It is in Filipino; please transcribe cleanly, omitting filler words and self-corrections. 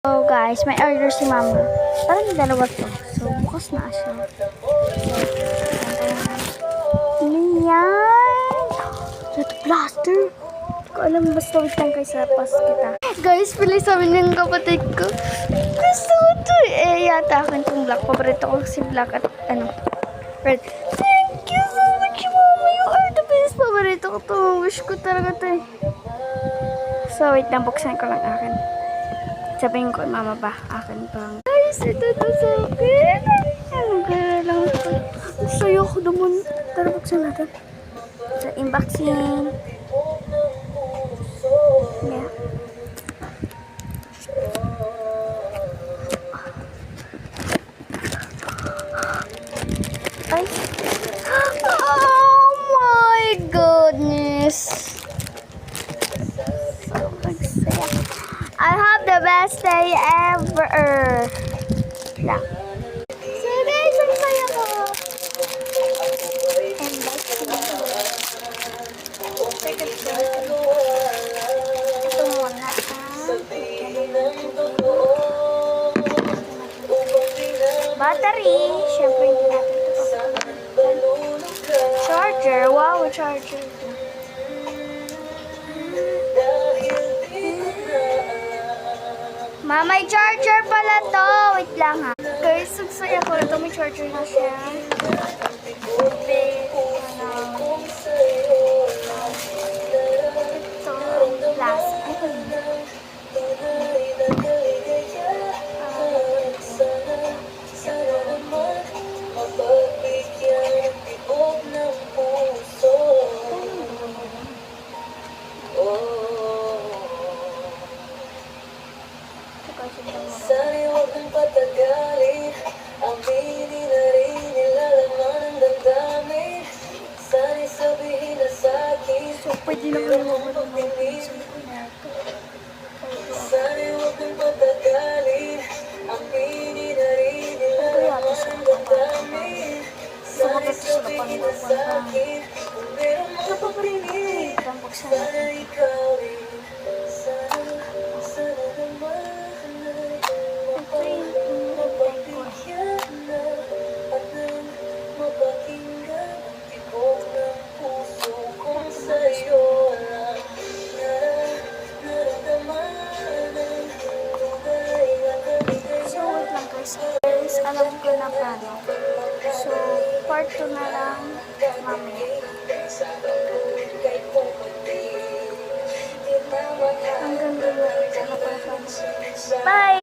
So guys, may order si mama. Parang dalawa to. So bukas na siya. Ano yan? Plaster. Hindi ko alam, basta wait lang guys, pas kita. Guys, pili sa amin ng kapatid ko. Gusto ko to yata akin itong black. Paborito ko si black at red. Thank you so much mama. You are the best. Paborito ko to. Wish ko talaga to So wait lang, buksan ko lang akin. Sabihin ko, mama ba? Akin bang? Guys, ito to sa akin. Ano kaya lang ito? Sayo ko naman. Tara, buksan natin. So, unboxing. Yeah. Ay. Oh my goodness. I have the best day ever. Yeah. So guys, ang saya ko. Ito muna. Battery. Siyempre hindi natin ito. Charger. Wow, charger. Ma, may charger pala to. Wait lang ha. Guys, sagsaya ko. Ito may charger na siya. Ito, last. Sana'y huwag kang patagalin. Aminin na rin nilalaman ang damdamin. Sana'y sabihin na sa'kin. So, pwede na kayo magpapilin. Sana'y huwag kang patagalin. Aminin na rin nilalaman ang damdamin. Sana'y sabihin na sa'kin. Kung meron magpapapiling. Sana ikaw rin. Sana naman. Alam ko na paano. So, part 2 na lang mamaya. Hanggang doon na. Bye!